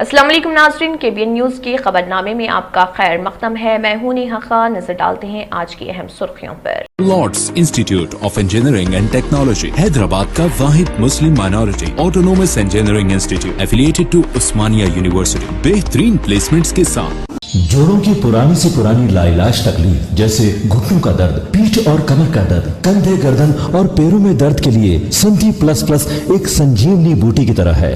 अस्सलाम वालेकुम नाज़रीन, KBN न्यूज़ के खबरनामे में आपका खैर मक़दम है। मैं हूं नेहा खान। नजर डालते हैं आज की अहम सुर्खियों पर। Lords institute of engineering and technology Hyderabad का वाहिद Muslim minority autonomous engineering institute affiliated to Osmania university बेहतरीन प्लेसमेंट्स के साथ। जोड़ों की पुरानी से पुरानी लाइलाज तकलीफ जैसे घुटनों का दर्द, पीठ और कमर का दर्द, कंधे, गर्दन और पैरों में दर्द के लिए संधि प्लस प्लस एक संजीवनी बूटी की तरह है,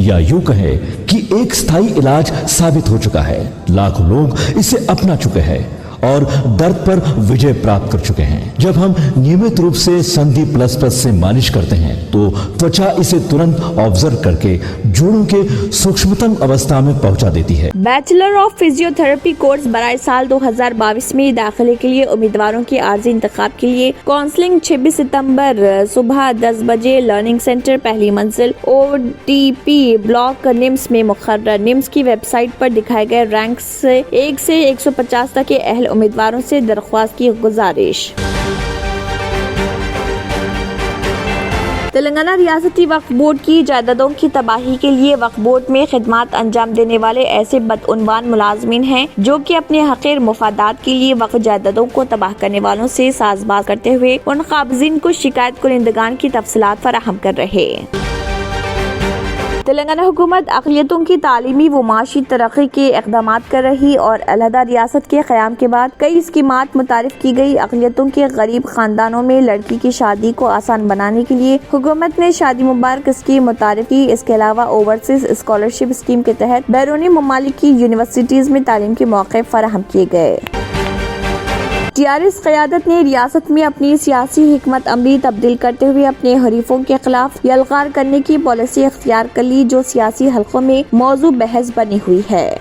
या यूं कहे कि एक स्थायी इलाज साबित हो चुका है। लाखों लोग इसे अपना चुके हैं और दर्द पर विजय प्राप्त कर चुके हैं। जब हम नियमित रूप से संधि प्लस प्लस से मालिश करते हैं तो त्वचा इसे तुरंत ऑब्जर्व करके जोड़ों के सूक्ष्मतम अवस्था में पहुंचा देती है। बैचलर ऑफ फिजियोथेरेपी कोर्स बराए साल 2022 में दाखिले के लिए उम्मीदवारों के आर्जी इंतखाब के लिए काउंसलिंग 26 सितंबर सुबह 10 बजे लर्निंग सेंटर पहली मंजिल ODP ब्लॉक निम्स में मुकर्रर। निम्स की वेबसाइट पर दिखाए गए रैंक से 1 से 150 तक के अहल उम्मीदवारों से दरख्वास्त की गुजारिश। तेलंगाना रियासती वक्फ बोर्ड की जायदादों की तबाही के लिए वक्फ बोर्ड में खिदमत अंजाम देने वाले ऐसे बदउनवान मुलाजमीन हैं जो कि अपने हक़ीर मुफादात के लिए वक्फ जायदादों को तबाह करने वालों से साज़बाज़ करते हुए उन काबिज़ीन को शिकायत कुनिंदगान की तफसीलात फराहम कर रहे। तेलंगाना हुकूमत अक़लियतों की तालीमी व माशी तरक्की के इक़दामात कर रही और अलहदा रियासत के क़याम के बाद कई स्कीमात मुतारिफ की गई। अक़लियतों के गरीब ख़ानदानों में लड़की की शादी को आसान बनाने के लिए हुकूमत ने शादी मुबारक स्कीम मुतारिफ की। इसके अलावा ओवरसीज स्कॉलरशिप स्कीम के तहत बैरूनी ममालिक की यूनिवर्सिटीज़ में तालीम के मौक़े फराहम किए गए। TRS क़यादत ने रियासत में अपनी सियासी हिकमत अमली तब्दील करते हुए अपने हरीफों के खिलाफ यलगार करने की पॉलिसी इख्तियार कर ली, जो सियासी हल्कों में मौजू बहस बनी हुई है।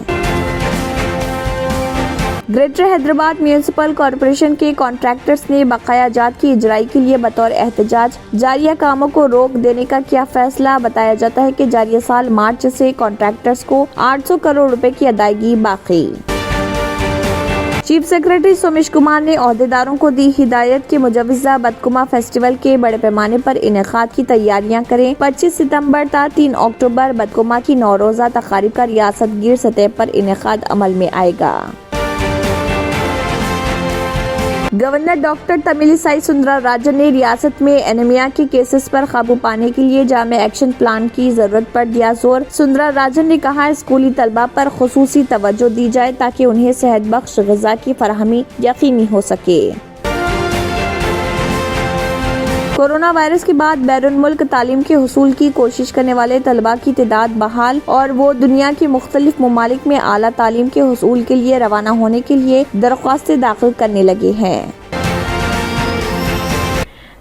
ग्रेटर हैदराबाद म्यूनिसिपल कॉरपोरेशन के कॉन्ट्रैक्टर्स ने बकाया जात की इजराई के लिए बतौर एहतजाज जारिया कामों को रोक देने का किया फैसला। बताया जाता है कि जारिया साल मार्च से कॉन्ट्रैक्टर्स को 800 करोड़ रुपए की अदायगी बाकी। चीफ सेक्रेटरी सोमेश कुमार ने ओहदेदारों को दी हिदायत के मुजव्वज़ा बदकुमा फेस्टिवल के बड़े पैमाने पर इनेकाद की तैयारियां करें। 25 सितंबर ta 3 अक्टूबर बदकुमा की 9 रोज़ा तकारीब का रियासत गिर सतह पर इनेकाद अमल में आएगा। गवर्नर डॉक्टर तमिलिसाई सुंदरराजन ने रियासत में एनीमिया के केसेस पर काबू पाने के लिए जामे एक्शन प्लान की जरूरत पर दिया जोर। सुंदरराजन ने कहा, स्कूली तलबा पर खुसूसी तवज्जो दी जाए ताकि उन्हें सेहत बख्श ग़िज़ा की फराहमी यकीनी हो सके। कोरोना वायरस के बाद बैरून मुल्क तालीम के हुसूल की कोशिश करने वाले तलबा की तादाद बहाल और वो दुनिया के मुख्तलिफ ममालिक में आला तालीम के हुसूल के लिए रवाना होने के लिए दरख्वास्तें दाखिल करने लगे हैं।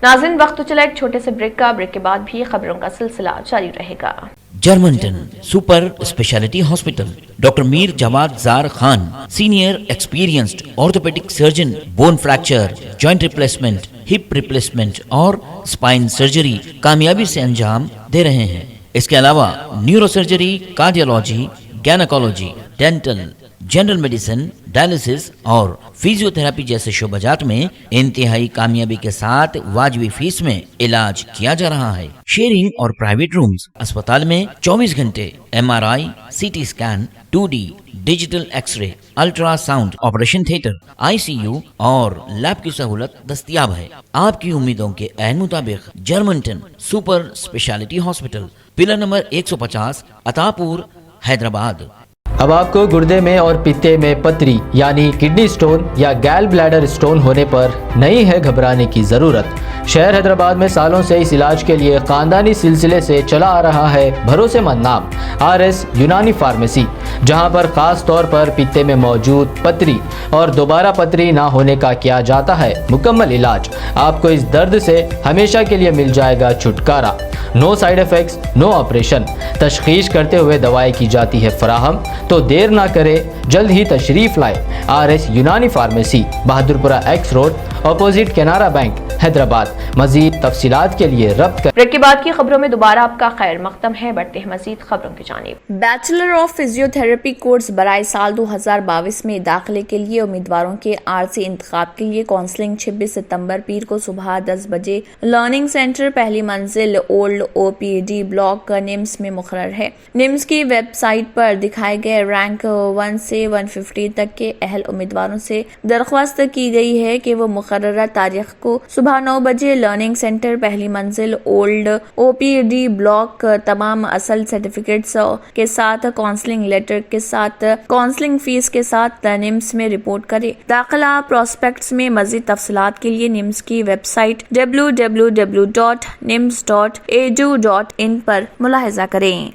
नाज़रीन, वक्त तो चला एक छोटे से ब्रेक का। ब्रेक के बाद भी खबरों का सिलसिला जारी रहेगा। Germanten super speciality hospital, doctor Mir Jawad Zar Khan, senior experienced orthopaedic surgeon, bone fracture, joint replacement, hip replacement और स्पाइन सर्जरी कामयाबी से अंजाम दे रहे हैं। इसके अलावा neuro surgery, cardiology, gynaecology, dental, general medicine, dialysis और फिजियोथेरेपी जैसे शोबाजात में इंतहाई कामयाबी के साथ वाजिबी फीस में इलाज किया जा रहा है। शेयरिंग और प्राइवेट रूम्स, अस्पताल में 24 घंटे MRI, CT scan, 2D digital X-ray, ultrasound, operation theatre, ICU और लैब की सहूलत दस्तयाब है। आपकी उम्मीदों के ऐन मुताबिक Germanten super speciality hospital, pillar number 150, Attapur, Hyderabad. अब आपको गुर्दे में और पित्ते में पथरी यानी किडनी स्टोन या गैल ब्लैडर स्टोन होने पर नहीं है घबराने की ज़रूरत। शहर हैदराबाद में सालों से इस इलाज के लिए खानदानी सिलसिले से चला आ रहा है भरोसेमंद नाम RS यूनानी फार्मेसी, जहां पर खास तौर पर पित्ते में मौजूद पथरी और दोबारा पथरी ना होने का किया जाता है मुकम्मल इलाज। आपको इस दर्द से हमेशा के लिए मिल जाएगा छुटकारा। No side effects, no operation, तशखीस करते हुए दवाएं की जाती है फराहम। तो देर ना करे, जल्द ही तशरीफ लाए RS Unani pharmacy, Bahadurpura X road, opposite Canara bank, Hyderabad. मजीद तफसीलात के लिए रब्त कर। ब्रेक के बाद की खबरों में दोबारा आपका खैर मकदम है। बढ़ते हैं मजीद खबरों की जानिब। बैचलर ऑफ फिजियोथेरेपी कोर्स बराए साल 2022 में दाखिले के लिए उम्मीदवारों के आरसी इंतखाब के लिए काउंसलिंग 26 सितंबर पीर को सुबह 10 बजे लर्निंग सेंटर पहली मंजिल ओल्ड OPD ब्लॉक निम्स में मुकर्रर है। निम्स की वेबसाइट पर दिखाए गए रैंक 1 से 150 तक के अहल उम्मीदवारों से दरख्वास्त की गई है कि वो मुकर्ररा तारीख को सुबह 9 बजे लर्निंग सेंटर पहली मंजिल ओल्ड OPD ब्लॉक तमाम असल सर्टिफिकेट्स के साथ काउंसलिंग लेटर के साथ काउंसलिंग फीस के साथ निम्स में रिपोर्ट करे। दाखिला प्रोस्पेक्ट्स में मजीद तफसीलात के लिए निम्स की वेबसाइट www.nims.edu.in पर मुलाहिजा करें।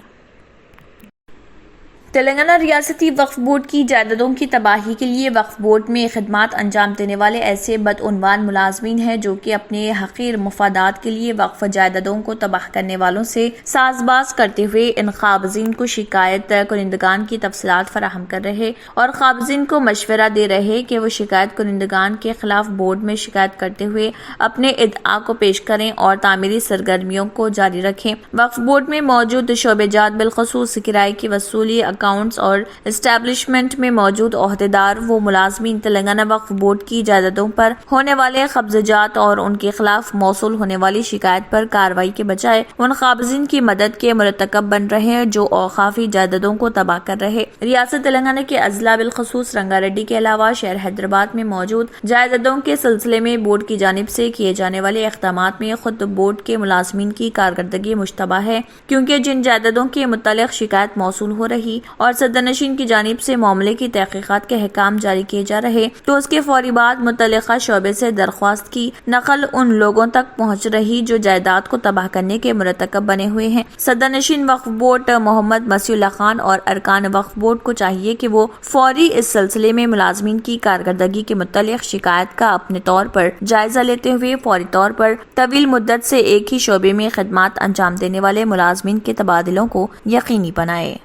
तेलंगाना रियासती वक्फ बोर्ड की जायदादों की तबाही के लिए वक्फ बोर्ड में खिदमात अंजाम देने वाले ऐसे बदउनवान मुलाजमीन हैं जो कि अपने हकीर मुफादात के लिए वक्फ जायदादों को तबाह करने वालों से साजबाज करते हुए इन ख़ाबजीन को शिकायत कुनिंदगान की तफसीलात फराहम कर रहे और ख़ाबजीन को मशवरा दे रहे कि वो शिकायत कुनिंदगान के खिलाफ बोर्ड में शिकायत करते हुए अपने इद्आ को पेश करें और तामीरी सरगर्मियों को जारी रखें। वक्फ बोर्ड में मौजूद शोबेजात बिलखसूस किराए की वसूली, अकाउंट्स और एस्टेब्लिशमेंट में मौजूद ओहदेदार वो मुलाजमीन तेलंगाना वक्फ बोर्ड की जायदादों पर होने वाले कब्ज़ात और उनके खिलाफ मौसूल होने वाली शिकायत पर कार्रवाई के बजाय उन क़ाबिज़ीन की मदद के मुरतकब बन रहे हैं जो औकाफी जायदादों को तबाह कर रहे। रियासत तेलंगाना के अजला बिलखसूस रंगारेड्डी के अलावा शहर हैदराबाद में मौजूद जायदादों के सिलसिले में बोर्ड की जानिब से किए जाने वाले इक़दामात में खुद बोर्ड के मुलाजमीन की कारकर्दगी मुश्तबा है, क्योंकि जिन जायदादों के मुतालिक शिकायत मौसूल हो रही और सदरनशीन की जानिब से मामले की तहकीकात के अहकाम जारी किए जा रहे तो उसके फौरी बाद मुतल्लिका शोबे से दरख्वास्त की नकल उन लोगों तक पहुँच रही जो जायदाद को तबाह करने के मुरतकब बने हुए हैं। सदरनशीन वक्फ बोर्ड मोहम्मद मसीउल्लाह खान और अरकान वक्फ बोर्ड को चाहिए कि वो फौरी इस सिलसिले में मुलाजमीन की कारकर्दगी के मुतल्लिक शिकायत का अपने तौर पर जायजा लेते हुए फौरी तौर पर तवील मुद्दत से एक ही शोबे में खिदमात अंजाम देने वाले मुलाजमीन के तबादलों को यकीनी बनाए।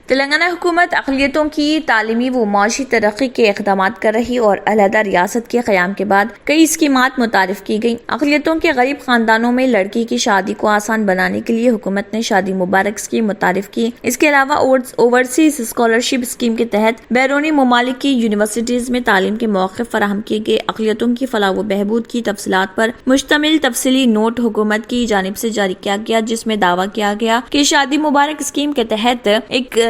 तेलंगाना हुकूमत अक़लियतों की तालीमी व माशी तरक्की के इक़दाम कर रही और अलहदा रियासत के क़याम के बाद कई स्कीमात मुतारिफ की गई। अक़लियतों के गरीब ख़ानदानों में लड़की की शादी को आसान बनाने के लिए हुकूमत ने शादी मुबारक स्कीम मुतारिफ की। इसके अलावा ओवरसीज स्कॉलरशिप स्कीम के तहत बैरूनी ममालिक की यूनिवर्सिटीज़ में तालीम के मौक़े फराहम किए गए। अक़लियतों की फलाह व बहबूद की तफसीलात पर मुश्तमिल तफसीली नोट हुकूमत की जानिब से जारी किया गया, जिसमें दावा किया गया कि शादी मुबारक स्कीम के तहत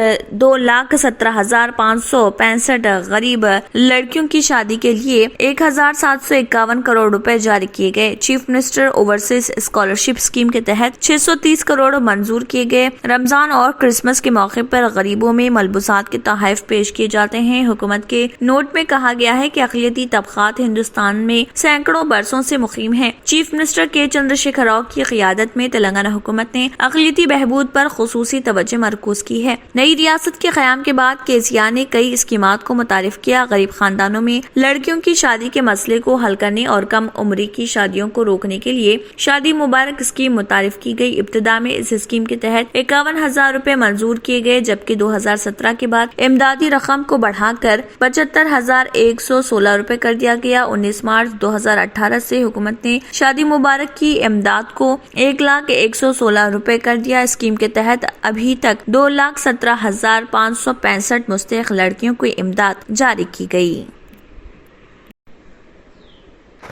2,17,565 गरीब लड़कियों की शादी के लिए 1,751 करोड़ रुपए जारी किए गए। Chief minister overseas scholarship scheme के तहत 630 करोड़ मंजूर किए गए। रमजान और क्रिसमस के मौके पर गरीबों में मलबूसात के तोहफे पेश किए जाते हैं। हुकूमत के नोट में कहा गया है कि अक़लियती तबक़ात हिंदुस्तान में सैकड़ों बरसों से मुक़ीम है। चीफ मिनिस्टर के चंद्रशेखर राव की क़ियादत में तेलंगाना हुकूमत ने अक़लियती बहबूद पर खुसूसी तवज्जो मरकूज की है। नई रियासत के क़याम के बाद केसीआर ने कई स्कीमात को मुतारिफ किया। गरीब खानदानों में लड़कियों की शादी के मसले को हल करने और कम उम्री की शादियों को रोकने के लिए शादी मुबारक स्कीम मुतारिफ की गई। इब्तिदा में इस स्कीम के तहत 51,000 रुपए मंजूर किए गए, जबकि 2017 के बाद इमदादी रकम को बढ़ाकर 75,116 रुपए कर दिया गया। 19 मार्च 2018 से हुकूमत ने शादी मुबारक की इमदाद को 1,01,16 रुपए कर दिया। स्कीम के तहत अभी तक 2,17,565 मुस्तहिक लड़कियों को इमदाद जारी की गई।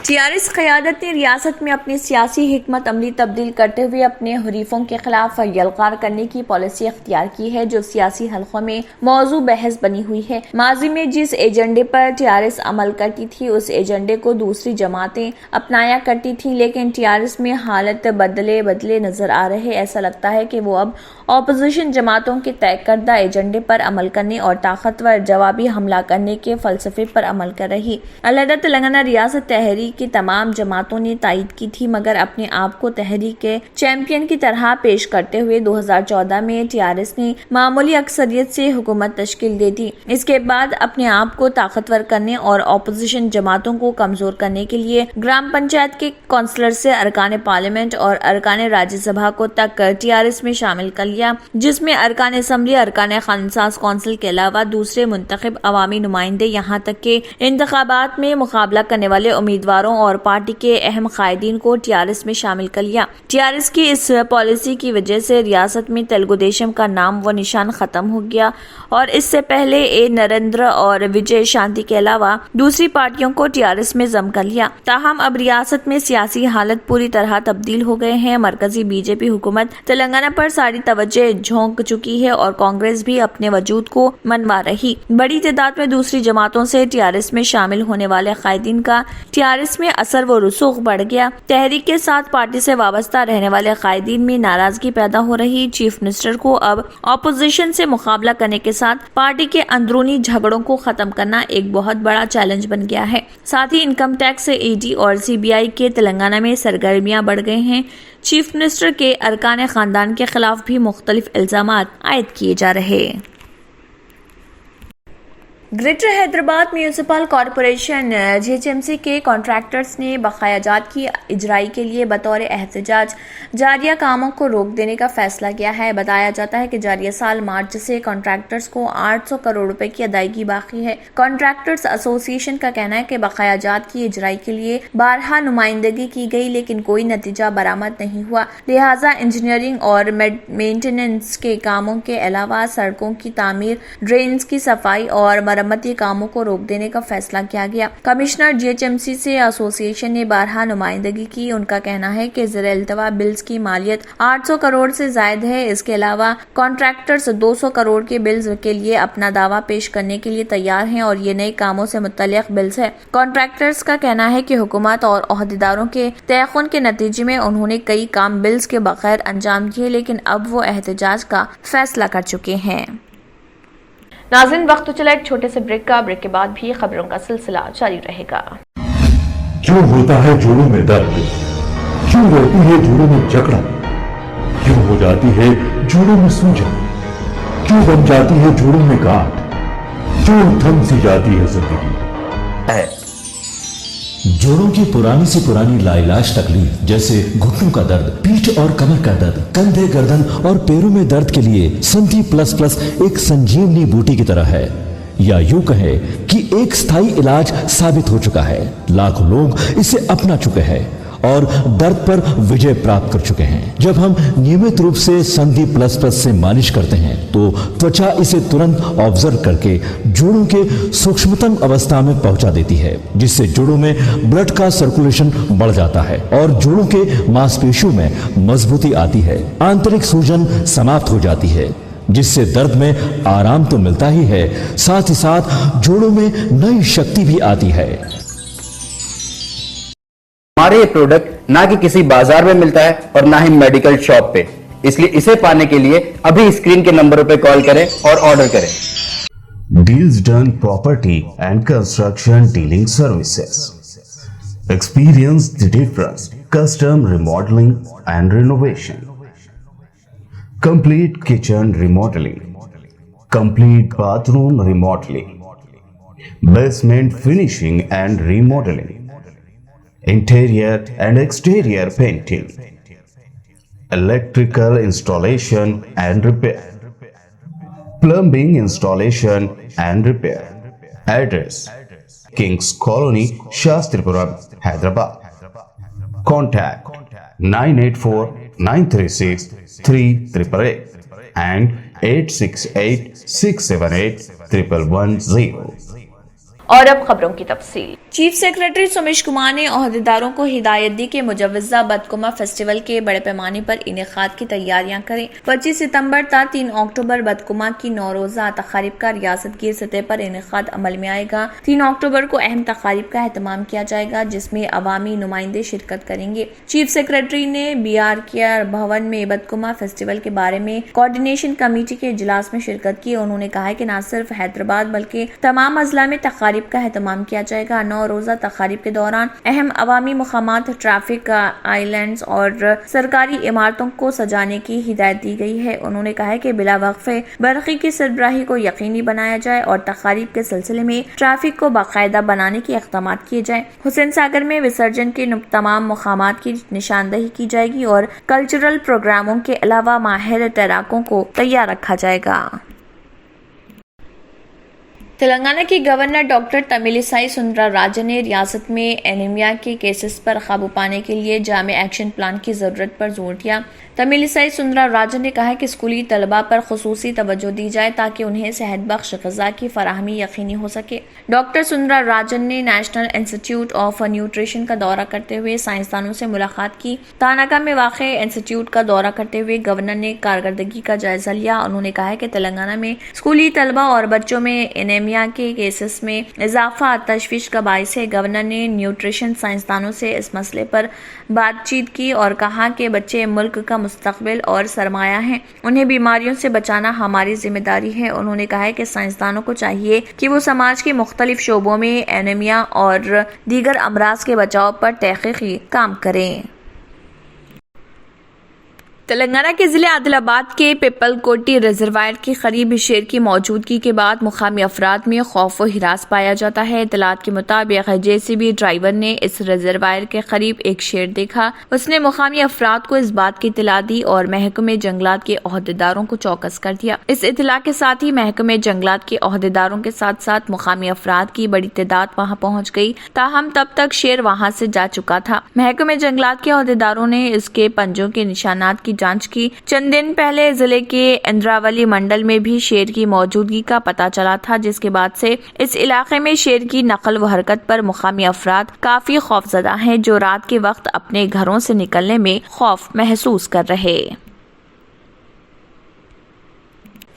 टीआरएस क़यादत ने रियासत में अपनी सियासी हिकमत अमली तब्दील करते हुए अपने हुरीफों के खिलाफ यलगार करने की पॉलिसी अख्तियार की है, जो सियासी हलकों में मौजू बहस बनी हुई है। माजी में जिस एजेंडे पर टीआरएस अमल करती थी उस एजेंडे को दूसरी जमातें अपनाया करती थी, लेकिन टीआरएस में हालत बदले नजर आ रहे। ऐसा लगता है कि वो अब ऑपोजिशन जमातों के तय करदा एजेंडे पर अमल करने और ताकतवर जवाबी हमला करने के फलसफे पर अमल कर रही। अलहदा तेलंगाना रियासत तहरीक की तमाम जमातों ने तायद की थी, मगर अपने आप को तहरीक के चैंपियन की तरह पेश करते हुए 2014 में टीआरएस ने मामूली अक्सरियत से हुकूमत तश्कील दे दी। इसके बाद अपने आप को ताकतवर करने और ऑपोजिशन जमातों को कमजोर करने के लिए ग्राम पंचायत के काउंसलर से अरकान पार्लियामेंट और अरकान राज्यसभा को तक टीआरएस में शामिल कर लिया لیا، جس میں ارکان اسمبلی، ارکان خانساز کونسل کے علاوہ دوسرے منتخب عوامی نمائندے، یہاں تک کہ انتخابات میں مقابلہ کرنے والے امیدواروں اور پارٹی کے اہم قائدین کو TRS میں شامل کر لیا۔ TRS کی اس پالیسی کی وجہ سے ریاست میں تلگو دیشم کا نام و نشان ختم ہو گیا اور اس سے پہلے نریندر اور وجے شانتی کے علاوہ دوسری پارٹیوں کو TRS میں ضم کر لیا۔ تاہم اب ریاست میں سیاسی حالت پوری طرح تبدیل ہو گئے ہیں۔ مرکزی BJP حکومت تلنگانہ پر ساری توجہ جھونک چکی ہے اور کانگریس بھی اپنے وجود کو منوا رہی۔ بڑی تعداد میں دوسری جماعتوں سے TRS میں شامل ہونے والے قائدین کا TRS میں اثر و رسوخ بڑھ گیا۔ تحریک کے ساتھ پارٹی سے وابستہ رہنے والے قائدین میں ناراضگی پیدا ہو رہی۔ چیف منسٹر کو اب اپوزیشن سے مقابلہ کرنے کے ساتھ پارٹی کے اندرونی جھگڑوں کو ختم کرنا ایک بہت بڑا چیلنج بن گیا ہے۔ ساتھ ہی انکم ٹیکس، ED اور CBI کے تلنگانہ میں سرگرمیاں بڑھ گئے ہیں۔ چیف منسٹر کے ارکان خاندان کے خلاف بھی مختلف الزامات عائد کیے جا رہے۔ Greater Hyderabad municipal corporation GHMC کے کانٹریکٹرز نے بقایا جات کی اجرائی کے لیے بطور احتجاج جاریہ کاموں کو روک دینے کا فیصلہ کیا ہے۔ بتایا جاتا ہے کہ جاریہ سال مارچ سے کانٹریکٹرز کو 800 کروڑ روپے کی ادائیگی باقی ہے۔ کانٹریکٹرز ایسوسی ایشن کا کہنا ہے کہ بقایا جات کی اجرائی کے لیے بارہا نمائندگی کی گئی لیکن کوئی نتیجہ برآمد نہیں ہوا، لہٰذا انجینئرنگ اور مینٹیننس کے کاموں کے علاوہ سڑکوں کی تعمیر، ڈرینز کی صفائی اور مرمتی کاموں کو روک دینے کا فیصلہ کیا گیا۔ کمشنر GHMC سے ایسوسی ایشن نے بارہا نمائندگی کی۔ ان کا کہنا ہے کہ زیر التوا بلز کی مالیت 800 کروڑ سے زائد ہے۔ اس کے علاوہ کانٹریکٹرز 200 کروڑ کے بلز کے لیے اپنا دعویٰ پیش کرنے کے لیے تیار ہیں اور یہ نئے کاموں سے متعلق بلز ہے۔ کانٹریکٹرز کا کہنا ہے کہ حکومت اور عہدیداروں کے تعاون کے نتیجے میں انہوں نے کئی کام بلز کے بغیر انجام دیے لیکن اب وہ احتجاج کا فیصلہ کر چکے ہیں۔ ناظرین، وقت تو چلا ایک چھوٹے سے بریک کا۔ بریک کے بعد بھی خبروں کا سلسلہ جاری رہے گا۔ کیوں ہوتا ہے جوڑوں میں درد، کیوں رہتی ہے جوڑوں میں جکڑن، کیوں ہو جاتی ہے جوڑوں میں سوجن، کیوں بن جاتی ہے جوڑوں میں گاٹھ، کیوں تھم سی جاتی ہے زندگی۔ جوڑوں کی پرانی سے پرانی لاعلاج تکلیف جیسے گھٹنوں کا درد، پیٹھ اور کمر کا درد، کندھے، گردن اور پیروں میں درد کے لیے سنتی پلس پلس ایک سنجیونی بوٹی کی طرح ہے، یا یوں کہے کہ ایک ستھائی علاج ثابت ہو چکا ہے۔ لاکھوں لوگ اسے اپنا چکے ہیں اور درد پر وجے پراپت کر چکے ہیں۔ جب ہم نیمت روپ سے سندھی پلس پلس سے مالش کرتے ہیں تو توچا اسے ترنت آبزرو کر کے جوڑوں کے سوکشمتم اوستھا میں پہنچا دیتی ہے، جس سے جوڑوں میں بلڈ کا سرکولیشن بڑھ جاتا ہے اور جوڑوں کے ماس پیشیوں میں مضبوطی آتی ہے، آنترک سوجن سماپت ہو جاتی ہے، جس سے درد میں آرام تو ملتا ہی ہے، ساتھ ہی ساتھ جوڑوں میں نئی شکتی بھی آتی ہے۔ ہمارے یہ پروڈکٹ نہ کہ کسی بازار میں ملتا ہے اور نہ ہی میڈیکل شاپ پہ، اس لیے اسے پانے کے لیے ابھی اسکرین کے نمبروں پہ کال کریں اور آرڈر کریں۔ Deals Done Property and Construction Dealing Services. Experience the difference. Custom remodeling and renovation. Complete kitchen remodeling. Complete bathroom remodeling. Basement finishing and remodeling. Interior and exterior painting, electrical installation and repair, plumbing installation and repair. Address: Kings Colony, Shastripuram, Hyderabad. Contact 984-936-3888 and 868-678-1110. اور اب خبروں کی تفصیل۔ Chief secretary smash Kumar نے عہدیداروں کو ہدایت دی کہ مجوزہ بدکما فیسٹیول کے بڑے پیمانے پر انعقاد کی تیاریاں کریں۔ 25 ستمبر تا 3 اکتوبر بدکما کی 9 روزہ تقاریب کا ریاست گیر سطح پر انعقاد عمل میں آئے گا۔ 3 اکتوبر کو اہم تقاریب کا اہتمام کیا جائے گا جس میں عوامی نمائندے شرکت کریں گے۔ چیف سیکرٹری نے BRKR بھون میں بدکما فیسٹیول کے بارے میں کوارڈینیشن کمیٹی کے اجلاس میں شرکت کی۔ انہوں نے کہا کہ نہ صرف حیدرآباد بلکہ تمام اضلاع میں تقاریب तकारीब का एहतमाम किया जाएगा। 9 रोज़ा तकारीब के दौरान अहम अवामी मुकामात, ट्रैफिक आइलैंड्स और सरकारी इमारतों को सजाने की हिदायत दी गई है। उन्होंने कहा है कि बिला वक्फे बरक़ी की सरबराही को यकीनी बनाया जाए और तकारीब के सिलसिले में ट्रैफिक को बाकायदा बनाने के इक़दाम किए जाए। हुसैन सागर में विसर्जन के तमाम मुकामात की निशानदही की जाएगी और कल्चरल प्रोग्रामों के अलावा माहिर तैराकों को तैयार रखा जाएगा। तेलंगाना की गवर्नर डॉक्टर तमिलिसाई सुंदरराजन ने रियासत में एनीमिया के केसेस पर काबू पाने के लिए जामे एक्शन प्लान की जरूरत पर जोर दिया। तमिलिसाई सुंदरराजन ने कहा कि स्कूली तलबा पर खुसूसी तवज्जो दी जाए ताकि उन्हें सेहत बख्श ग़िज़ा की फराहमी यकीनी हो सके। डॉक्टर सुंदरराजन ने नेशनल इंस्टीट्यूट ऑफ न्यूट्रिशन का दौरा करते हुए साइंसदानों से मुलाकात की। तानाका में वाक़े इंस्टीट्यूट का दौरा करते हुए गवर्नर ने कारकर्दगी का जायजा लिया। उन्होंने कहा कि तेलंगाना में स्कूली तलबा और बच्चों में एनीमिया के केसेस में इजाफा तशवीश का बाइस है। गवर्नर ने न्यूट्रिशन साइंसदानों से इस मसले पर बातचीत की और कहा कि बच्चे मुल्क का मुस्तकबिल और सरमाया हैं, उन्हें बीमारियों से बचाना हमारी जिम्मेदारी है। उन्होंने कहा है कि साइंसदानों को चाहिए कि वो समाज के मुख्तलिफ शोबों में एनीमिया और दीगर अमराज के बचाव पर तहकीकी काम करें। तेलंगाना के जिले आदिलाबाद के पिपलकोटी रिजर्वायर के करीब शेर की मौजूदगी के बाद मुकामी अफराद में खौफ व हिरास पाया जाता है। इतलात के मुताबिक जेसीबी ड्राइवर ने इस रिजर्वायर के करीब एक शेर देखा। उसने मुकामी अफराद को इस बात की इतला दी और महकमे जंगलात के ओहदेदारों को चौकस कर दिया। इस इतला के साथ ही महकमे जंगलात के ओहदेदारों के साथ साथ मुकामी अफराद की बड़ी तादाद वहां पहुंच गई। ताहम तब तक शेर वहां से जा चुका था। महकमे जंगलात के ओहदेदारों ने इसके पंजों के निशानात की जांच की। चंद दिन पहले जिले के इंद्रावली मंडल में भी शेर की मौजूदगी का पता चला था, जिसके बाद से इस इलाके में शेर की नकल व हरकत पर मुकामी अफराद काफी खौफजदा हैं, जो रात के वक्त अपने घरों से निकलने में खौफ महसूस कर रहे।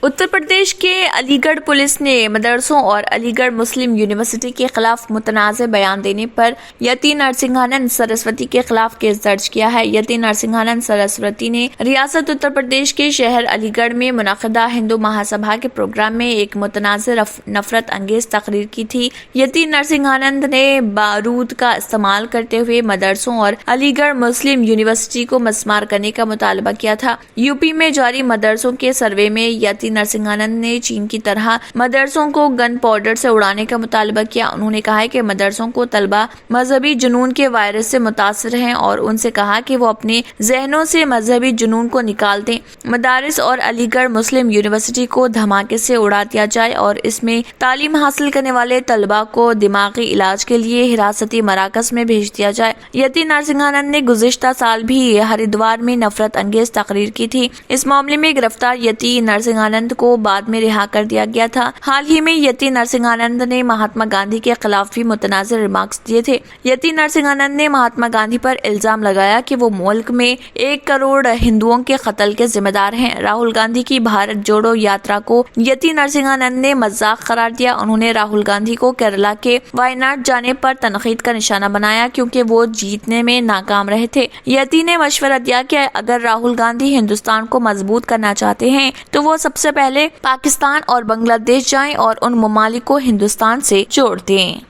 उत्तर प्रदेश के अलीगढ़ पुलिस ने मदरसों और अलीगढ़ मुस्लिम यूनिवर्सिटी के खिलाफ मुतनाज़ बयान देने पर यति नरसिंहानंद सरस्वती के खिलाफ केस दर्ज किया है। यति नरसिंहानंद सरस्वती ने रियासत उत्तर प्रदेश के शहर अलीगढ़ में मुनक़दा हिंदू महासभा के प्रोग्राम में एक मुतनाज़ नफरत अंगेज तकरीर की थी। यति नरसिंहानंद ने बारूद का इस्तेमाल करते हुए मदरसों और अलीगढ़ मुस्लिम यूनिवर्सिटी को मस्मार करने का मुतालबा किया था। यूपी में जारी मदरसों के सर्वे में यति नरसिंहानंद ने चीन की तरह मदरसों को गन पाउडर से उड़ाने का मुतालबा किया। उन्होंने कहा है कि मदरसों को तलबा मजहबी जुनून के वायरस से मुतासिर हैं और उनसे कहा कि वो अपने जहनों से मजहबी जुनून को निकाल दें। मदारिस और अलीगढ़ मुस्लिम यूनिवर्सिटी को धमाके से उड़ा दिया जाए और इसमें तालीम हासिल करने वाले तलबा को दिमागी इलाज के लिए हिरासती मराकज में भेज दिया जाए। यति नरसिंहानंद ने गुज़िश्ता साल भी हरिद्वार में नफरत अंगेज तकरीर की थी। इस मामले में गिरफ्तार यति नरसिंहानंद को बाद में रिहा कर दिया गया था। हाल ही में यति नरसिंहानंद ने महात्मा गांधी के खिलाफ भी मुतनाज़ रिमार्क्स दिए थे। यति नरसिंहानंद ने महात्मा गांधी पर इल्जाम लगाया कि वो मुल्क में 1 करोड़ हिंदुओं के कत्ल के जिम्मेदार हैं। राहुल गांधी की भारत जोड़ो यात्रा को यति नरसिंहानंद ने मजाक करार दिया। उन्होंने राहुल गांधी को केरला के वायनाड जाने पर तनकीद का निशाना बनाया क्योंकि वो जीतने में नाकाम रहे थे। यति ने मशवरा दिया कि अगर राहुल गांधी हिंदुस्तान को मजबूत करना चाहते हैं तो वो सबसे पहले पाकिस्तान और बांग्लादेश जाएं और उन ममालिक को हिंदुस्तान से जोड़ दें।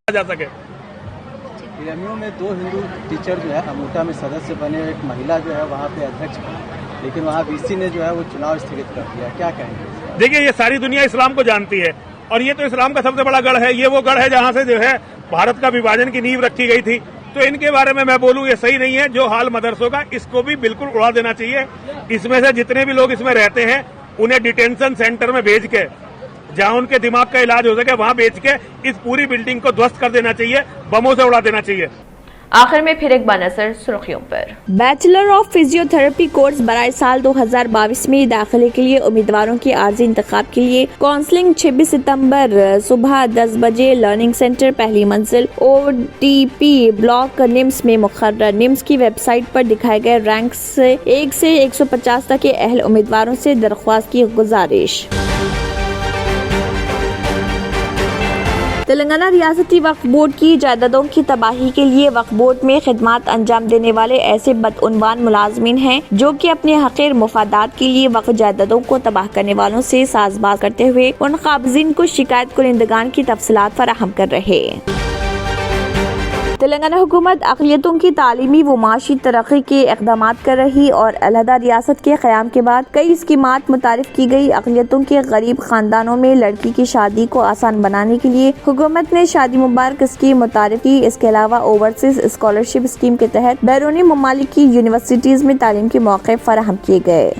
जा सके एएमयू में 2 हिंदू टीचर जो है अमूटा में सदस्य बने, एक महिला जो है वहाँ पे अध्यक्ष बनी, लेकिन वहाँ वीसी ने जो है वो चुनाव स्थगित कर दिया। क्या कहेंगे? देखिए, ये सारी दुनिया इस्लाम को जानती है और ये तो इस्लाम का सबसे बड़ा गढ़ है। ये वो गढ़ है जहाँ से जो है भारत का विभाजन की नींव रखी गई थी। तो इनके बारे में मैं बोलूं ये सही नहीं है। जो हाल मदरसों का, इसको भी बिल्कुल उड़ा देना चाहिए। इसमें से जितने भी लोग इसमें रहते हैं उन्हें डिटेंशन सेंटर में भेज के, जहां उनके दिमाग का इलाज हो सके वहां भेज के इस पूरी बिल्डिंग को ध्वस्त कर देना चाहिए, बमों से उड़ा देना चाहिए। आखिर में फिर एक बार नजर सुर्खियों पर। बैचलर ऑफ फिजियोथेरेपी कोर्स बराए साल 2022 में दाखिले के लिए उम्मीदवारों की आर्जी इंतखाब के लिए काउंसलिंग 26 सितंबर सुबह 10 बजे लर्निंग सेंटर पहली मंजिल OTP ब्लॉक निम्स में मुकर्रर। निम्स की वेबसाइट पर दिखाए गए रैंक से 1 से 150 तक के अहल उम्मीदवारों से दरख्वास्त की गुजारिश। تلنگانہ ریاستی وقف بورڈ کی جائیدادوں کی تباہی کے لیے وقف بورڈ میں خدمات انجام دینے والے ایسے بدعنوان ملازمین ہیں جو کہ اپنے حقیر مفادات کے لیے وقف جائیدادوں کو تباہ کرنے والوں سے ساز باز کرتے ہوئے ان قابضین کو شکایت کنندگان کی تفصیلات فراہم کر رہے ہیں۔ تلنگانہ حکومت اقلیتوں کی تعلیمی و معاشی ترقی کے اقدامات کر رہی اور علیحدہ ریاست کے قیام کے بعد کئی اسکیمات متعارف کی گئی۔ اقلیتوں کے غریب خاندانوں میں لڑکی کی شادی کو آسان بنانے کے لیے حکومت نے شادی مبارک اسکیم متعارف کی۔ اس کے علاوہ اوورسیز اسکالرشپ اسکیم کے تحت بیرونی ممالک کی یونیورسٹیز میں تعلیم کے مواقع فراہم کیے گئے۔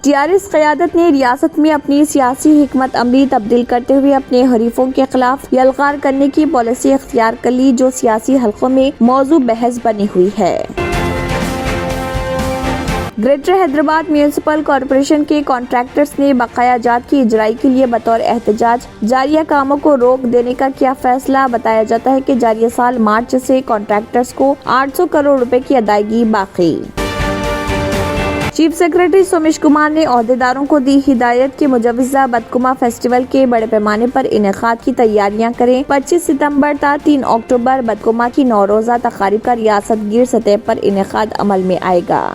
ٹی-آر-ایس قیادت نے ریاست میں اپنی سیاسی حکمت عملی تبدیل کرتے ہوئے اپنے حریفوں کے خلاف یلغار کرنے کی پالیسی اختیار کر لی جو سیاسی حلقوں میں موضوع بحث بنی ہوئی ہے۔ گریٹر حیدرآباد میونسپل کارپوریشن کے کانٹریکٹرز نے بقایا جات کی اجرائی کے لیے بطور احتجاج جاریہ کاموں کو روک دینے کا کیا فیصلہ۔ بتایا جاتا ہے کہ جاریہ سال مارچ سے کانٹریکٹرز کو 800 کروڑ روپے کی ادائیگی باقی۔ چیف سیکرٹری سومیش کمار نے عہدیداروں کو دی ہدایت کہ مجوزہ بدکما فیسٹیول کے بڑے پیمانے پر انعقاد کی تیاریاں کریں۔ 25 ستمبر تا 3 اکتوبر بدکما کی 9 روزہ تقاریب کا ریاست گیر سطح پر انعقاد عمل میں آئے گا۔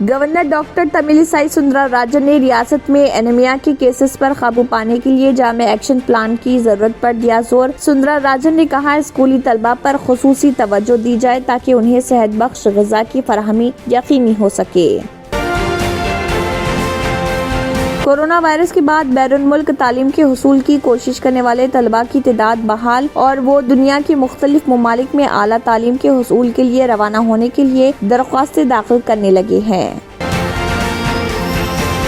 گورنر ڈاکٹر تمیلی سائی سندرا راجن نے ریاست میں اینیمیا کے کیسز پر قابو پانے کے لیے جامع ایکشن پلان کی ضرورت پر دیا زور۔ سندرا راجن نے کہا اسکولی طلبہ پر خصوصی توجہ دی جائے تاکہ انہیں صحت بخش غذا کی فراہمی یقینی ہو سکے۔ کورونا وائرس کے بعد بیرون ملک تعلیم کے حصول کی کوشش کرنے والے طلباء کی تعداد بحال اور وہ دنیا کے مختلف ممالک میں اعلیٰ تعلیم کے حصول کے لیے روانہ ہونے کے لیے درخواستیں داخل کرنے لگے ہیں۔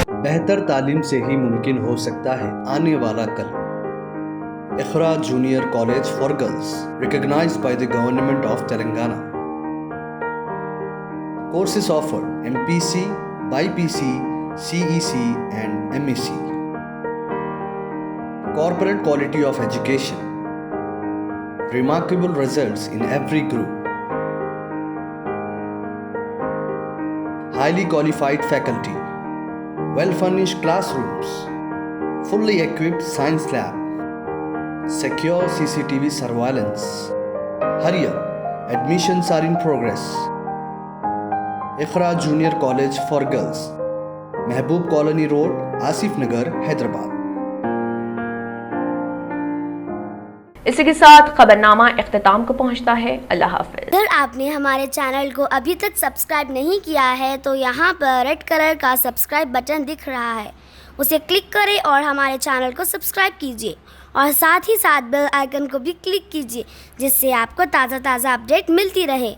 بہتر تعلیم سے ہی ممکن ہو سکتا ہے آنے والا کل۔ Iqra junior college for girls recognized by the government of Telangana. Courses offered: MPC, BPC, CEC and MEC. Corporate quality of education. Remarkable results in every group. Highly qualified faculty. Well-furnished classrooms. Fully equipped science lab. Secure CCTV surveillance. Hurry up. Admissions are in progress. Iqra Junior College for Girls. محبوب colony road, Asif Nagar, Hyderabad. اسی کے ساتھ خبرنامہ اختتام کو پہنچتا ہے۔ اللہ حافظ۔ اگر آپ نے ہمارے چینل کو ابھی تک سبسکرائب نہیں کیا ہے تو یہاں پر ریڈ کلر کا سبسکرائب بٹن دکھ رہا ہے، اسے کلک کریں اور ہمارے چینل کو سبسکرائب کیجیے اور ساتھ ہی ساتھ بیل آئیکن کو بھی کلک کیجیے جس سے آپ کو تازہ اپڈیٹ ملتی رہے۔